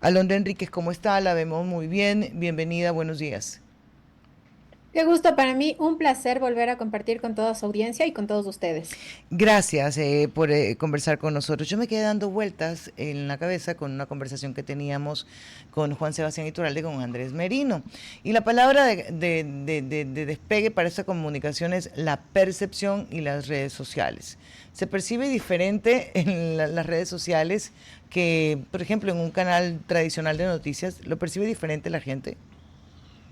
Alondra Enríquez, ¿cómo está? La vemos muy bien. Bienvenida, buenos días. Qué gusto para mí, un placer volver a compartir con toda su audiencia y con todos ustedes. Gracias por conversar con nosotros. Yo me quedé dando vueltas en la cabeza con una conversación que teníamos con Juan Sebastián Iturralde, con Andrés Merino. Y la palabra de despegue para esta comunicación es la percepción y las redes sociales. Se percibe diferente en las redes sociales que, por ejemplo, en un canal tradicional de noticias, lo percibe diferente la gente.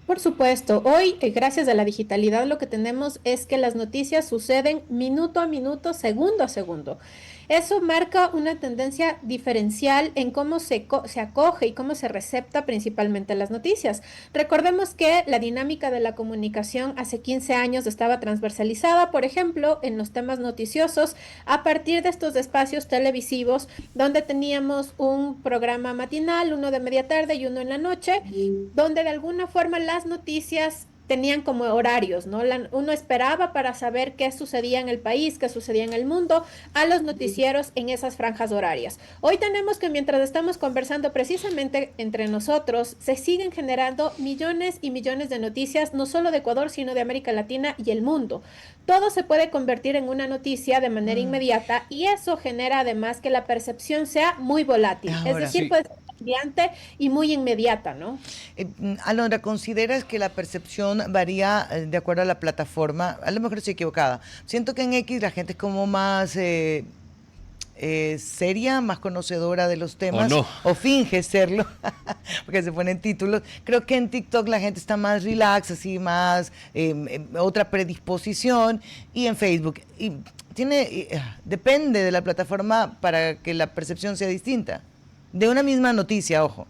Por supuesto, hoy, gracias a la digitalidad, lo que tenemos es que las noticias suceden minuto a minuto, segundo a segundo. Eso marca una tendencia diferencial en cómo se acoge y cómo se recepta principalmente las noticias. Recordemos que la dinámica de la comunicación hace 15 años estaba transversalizada, por ejemplo, en los temas noticiosos, a partir de estos espacios televisivos, donde teníamos un programa matinal, uno de media tarde y uno en la noche, donde de alguna forma las noticias tenían como horarios, ¿no? Uno esperaba para saber qué sucedía en el país, qué sucedía en el mundo, a los noticieros en esas franjas horarias. Hoy tenemos que mientras estamos conversando precisamente entre nosotros, se siguen generando millones y millones de noticias, no solo de Ecuador, sino de América Latina y el mundo. Todo se puede convertir en una noticia de manera inmediata y eso genera además que la percepción sea muy volátil, es Ahora, decir, Sí, puede ser cambiante y muy inmediata, ¿no? Alondra, ¿consideras que la percepción varía de acuerdo a la plataforma? A lo mejor estoy equivocada. Siento que en X la gente es como más seria, más conocedora de los o temas, no. o finge serlo, porque se ponen títulos. Creo que en TikTok la gente está más relax, así más otra predisposición, y en Facebook. Y depende de la plataforma para que la percepción sea distinta. De una misma noticia, ojo.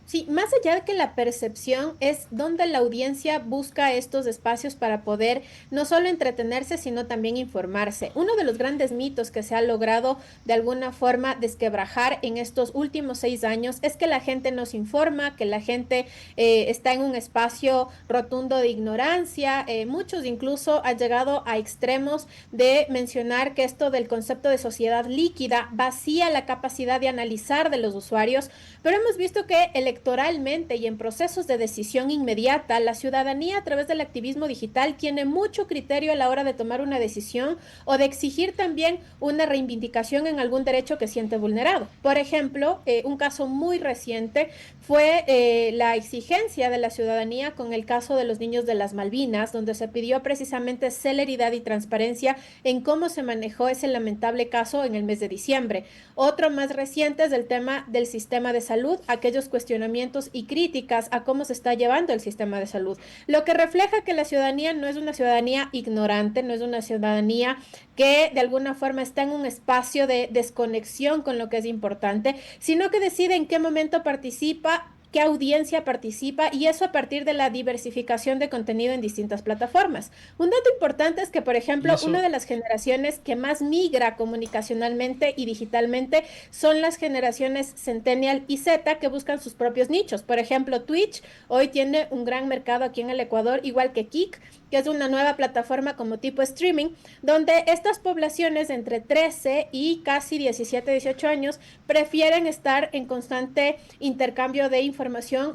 Sí, más allá de que la percepción es donde la audiencia busca estos espacios para poder no solo entretenerse, sino también informarse. Uno de los grandes mitos que se ha logrado de alguna forma desquebrajar en estos últimos 6 años es que la gente no se informa, que la gente está en un espacio rotundo de ignorancia. Muchos incluso han llegado a extremos de mencionar que esto del concepto de sociedad líquida vacía la capacidad de analizar de los usuarios, pero hemos visto que electoralmente y en procesos de decisión inmediata, la ciudadanía a través del activismo digital tiene mucho criterio a la hora de tomar una decisión o de exigir también una reivindicación en algún derecho que siente vulnerado. Por ejemplo, un caso muy reciente fue la exigencia de la ciudadanía con el caso de los niños de las Malvinas, donde se pidió precisamente celeridad y transparencia en cómo se manejó ese lamentable caso en el mes de diciembre. Otro más reciente es el tema del sistema de salud, aquellos cuestionamientos y críticas a cómo se está llevando el sistema de salud, lo que refleja que la ciudadanía no es una ciudadanía ignorante, no es una ciudadanía que de alguna forma está en un espacio de desconexión con lo que es importante, sino que decide en qué momento participa, qué audiencia participa y eso a partir de la diversificación de contenido en distintas plataformas. Un dato importante es que, por Y ejemplo, una eso, de las generaciones que más migra comunicacionalmente y digitalmente son las generaciones Centennial y Z que buscan sus propios nichos. Por ejemplo, Twitch hoy tiene un gran mercado aquí en el Ecuador, igual que Kik, que es una nueva plataforma como tipo streaming, donde estas poblaciones entre 13 y casi 17, 18 años prefieren estar en constante intercambio de información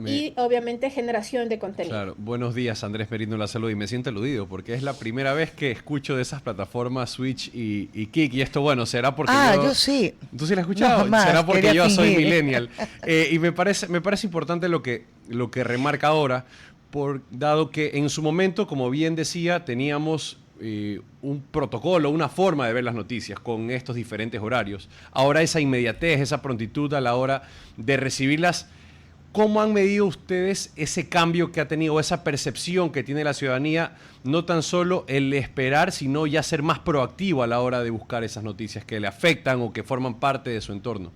me, y obviamente generación de contenido. claro, buenos días Andrés Merino La Salud y me siento aludido porque es la primera vez que escucho de esas plataformas Switch y Kick y esto bueno, será porque Ah, yo yo... sí. ¿Tú sí la has No, escuchado? jamás. Será porque Quería yo soy fingir. millennial. Y me parece importante lo que remarca ahora, dado que en su momento, como bien decía, teníamos un protocolo, una forma de ver las noticias con estos diferentes horarios. Ahora esa inmediatez, esa prontitud a la hora de recibirlas. ¿Cómo han medido ustedes ese cambio que ha tenido, esa percepción que tiene la ciudadanía, no tan solo el esperar, sino ya ser más proactivo a la hora de buscar esas noticias que le afectan o que forman parte de su entorno?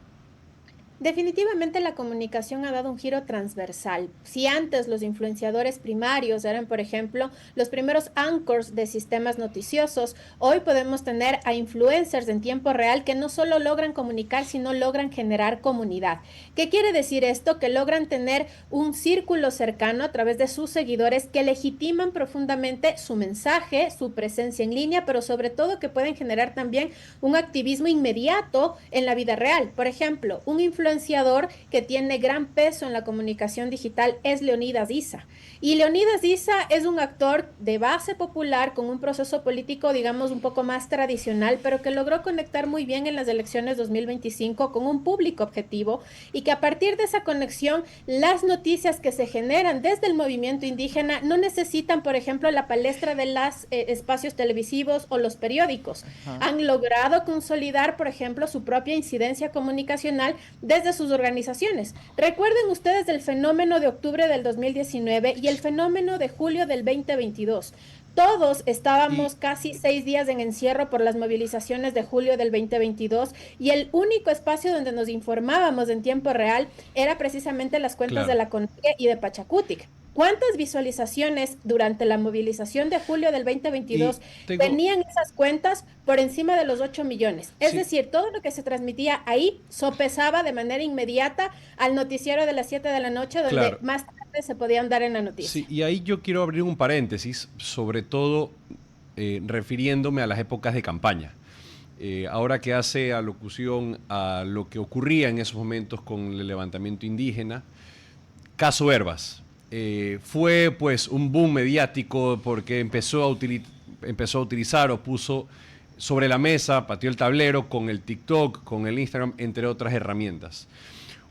Definitivamente la comunicación ha dado un giro transversal. Si antes los influenciadores primarios eran, por ejemplo, los primeros anchors de sistemas noticiosos, hoy podemos tener a influencers en tiempo real que no solo logran comunicar, sino logran generar comunidad. ¿Qué quiere decir esto? Que logran tener un círculo cercano a través de sus seguidores que legitiman profundamente su mensaje, su presencia en línea, pero sobre todo que pueden generar también un activismo inmediato en la vida real. Por ejemplo, un influencer influenciador que tiene gran peso en la comunicación digital es Leonidas Issa. Y Leonidas Issa es un actor de base popular con un proceso político, digamos, un poco más tradicional, pero que logró conectar muy bien en las elecciones 2025 con un público objetivo y que a partir de esa conexión, las noticias que se generan desde el movimiento indígena no necesitan, por ejemplo, la palestra de los espacios televisivos o los periódicos. Ajá. Han logrado consolidar, por ejemplo, su propia incidencia comunicacional desde sus organizaciones. Recuerden ustedes el fenómeno de octubre del 2019 y el fenómeno de julio del 2022. Todos estábamos casi 6 días en encierro por las movilizaciones de julio del 2022 y el único espacio donde nos informábamos en tiempo real era precisamente las cuentas Claro. de la CONAIE y de Pachacutic. ¿Cuántas visualizaciones durante la movilización de julio del 2022 tenían esas cuentas por encima de los 8 millones? Es Sí. decir, todo lo que se transmitía ahí sopesaba de manera inmediata al noticiero de las 7 de la noche, donde Claro. más tarde se podían dar en la noticia. Sí, y ahí yo quiero abrir un paréntesis, sobre todo refiriéndome a las épocas de campaña. Ahora que hace alocución a lo que ocurría en esos momentos con el levantamiento indígena, caso Herbas. Fue pues un boom mediático porque empezó a utilizar o puso sobre la mesa, pateó el tablero con el TikTok, con el Instagram, entre otras herramientas.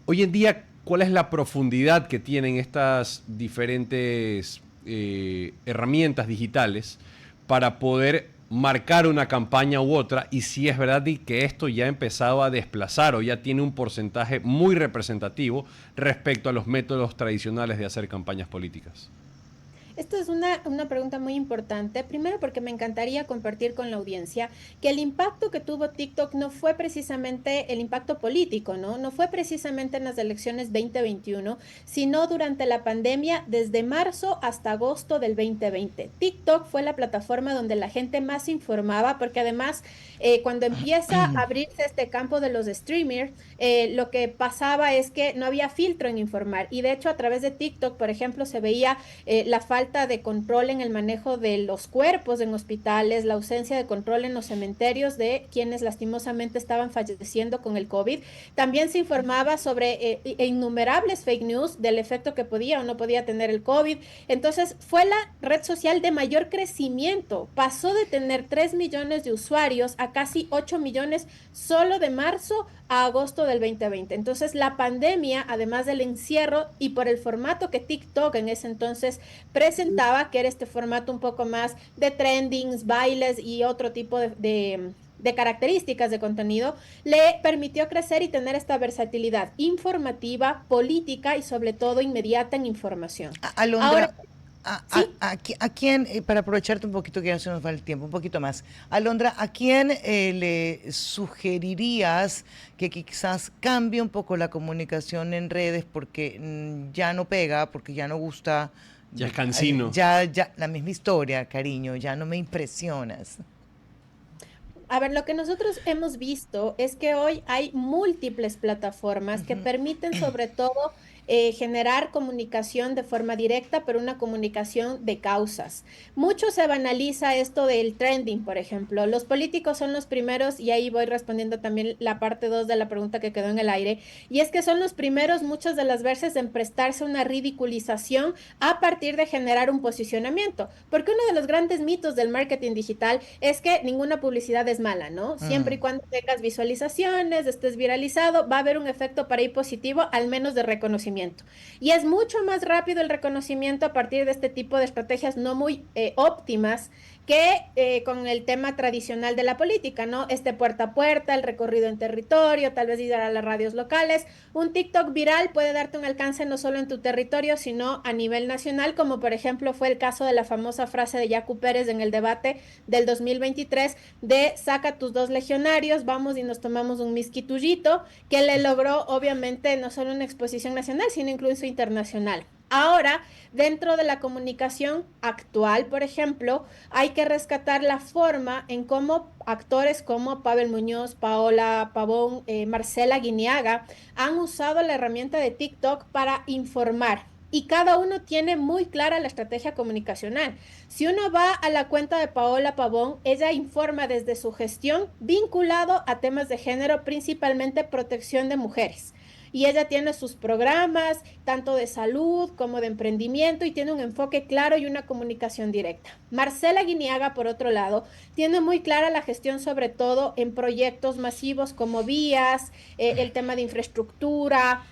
Hoy en día, ¿cuál es la profundidad que tienen estas diferentes herramientas digitales para poder marcar una campaña u otra? Y si es verdad que esto ya ha empezado a desplazar o ya tiene un porcentaje muy representativo respecto a los métodos tradicionales de hacer campañas políticas. Esto es una pregunta muy importante. Primero, porque me encantaría compartir con la audiencia que el impacto que tuvo TikTok no fue precisamente el impacto político, ¿no? No fue precisamente en las elecciones 2021, sino durante la pandemia desde marzo hasta agosto del 2020. TikTok fue la plataforma donde la gente más se informaba, porque además, cuando empieza a abrirse este campo de los streamers, lo que pasaba es que no había filtro en informar. Y de hecho, a través de TikTok, por ejemplo, se veía la falta de control en el manejo de los cuerpos en hospitales, la ausencia de control en los cementerios de quienes lastimosamente estaban falleciendo con el COVID. También se informaba sobre innumerables fake news del efecto que podía o no podía tener el COVID. Entonces fue la red social de mayor crecimiento. Pasó de tener 3 millones de usuarios a casi 8 millones solo de marzo a agosto del 2020. Entonces la pandemia, además del encierro y por el formato que TikTok en ese entonces presentaba, que era este formato un poco más de trendings, bailes y otro tipo de características de contenido, le permitió crecer y tener esta versatilidad informativa, política y sobre todo inmediata en información. Alondra, Ahora, ¿sí? ¿a quién, para aprovecharte un poquito que ya se nos va el tiempo, un poquito más, Alondra, ¿a quién le sugerirías que quizás cambie un poco la comunicación en redes porque ya no pega, porque ya no gusta? Ya es cansino. Ya, la misma historia, cariño, ya no me impresionas. A ver, lo que nosotros hemos visto es que hoy hay múltiples plataformas que permiten sobre todo generar comunicación de forma directa, pero una comunicación de causas. Mucho se banaliza esto del trending, por ejemplo. Los políticos son los primeros, y ahí voy respondiendo también la parte 2 de la pregunta que quedó en el aire, y es que son los primeros muchas de las veces en prestarse una ridiculización a partir de generar un posicionamiento. Porque uno de los grandes mitos del marketing digital es que ninguna publicidad es mala, ¿no? Siempre y cuando tengas visualizaciones, estés viralizado, va a haber un efecto para ir positivo, al menos de reconocimiento. Y es mucho más rápido el reconocimiento a partir de este tipo de estrategias no muy óptimas que con el tema tradicional de la política, ¿no? Este puerta a puerta, el recorrido en territorio, tal vez ir a las radios locales. Un TikTok viral puede darte un alcance no solo en tu territorio, sino a nivel nacional, como por ejemplo fue el caso de la famosa frase de Yacu Pérez en el debate del 2023 de saca tus 2 legionarios, vamos y nos tomamos un misquitullito, que le logró obviamente no solo una exposición nacional, sino incluso internacional. Ahora, dentro de la comunicación actual, por ejemplo, hay que rescatar la forma en cómo actores como Pavel Muñoz, Paola Pavón, Marcela Guiniaga han usado la herramienta de TikTok para informar. Y cada uno tiene muy clara la estrategia comunicacional. Si uno va a la cuenta de Paola Pavón, ella informa desde su gestión vinculado a temas de género, principalmente protección de mujeres. y ella tiene sus programas, tanto de salud como de emprendimiento, y tiene un enfoque claro y una comunicación directa. Marcela Guiniaga, por otro lado, tiene muy clara la gestión, sobre todo en proyectos masivos como vías, el tema de infraestructura,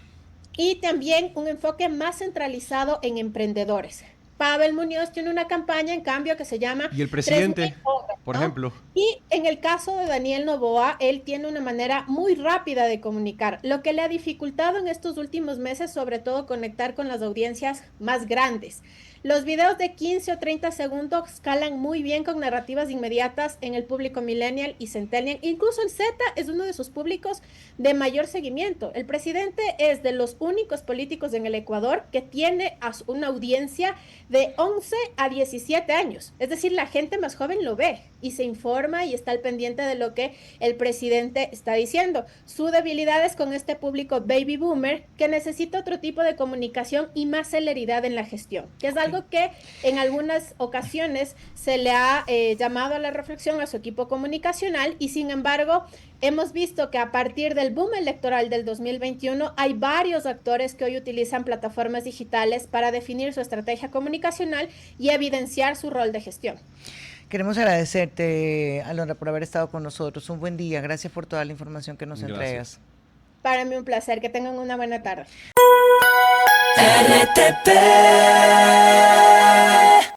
y también un enfoque más centralizado en emprendedores. Pavel Muñoz tiene una campaña, en cambio, que se llama Y el 3.000 presidente, obras, por ¿no? ejemplo. Y en el caso de Daniel Noboa, él tiene una manera muy rápida de comunicar, lo que le ha dificultado en estos últimos meses, sobre todo conectar con las audiencias más grandes. Los videos de 15 o 30 segundos escalan muy bien con narrativas inmediatas en el público millennial y centennial. Incluso el Z es uno de sus públicos de mayor seguimiento. El presidente es de los únicos políticos en el Ecuador que tiene una audiencia de 11 a 17 años. Es decir, la gente más joven lo ve y se informa y está al pendiente de lo que el presidente está diciendo. Su debilidad es con este público baby boomer, que necesita otro tipo de comunicación y más celeridad en la gestión, que es algo que en algunas ocasiones se le ha llamado a la reflexión a su equipo comunicacional, y sin embargo hemos visto que a partir del boom electoral del 2021 hay varios actores que hoy utilizan plataformas digitales para definir su estrategia comunicacional y evidenciar su rol de gestión. Queremos agradecerte, Alondra, por haber estado con nosotros. Un buen día. Gracias por toda la información que nos entregas. Para mí un placer. Que tengan una buena tarde. RTP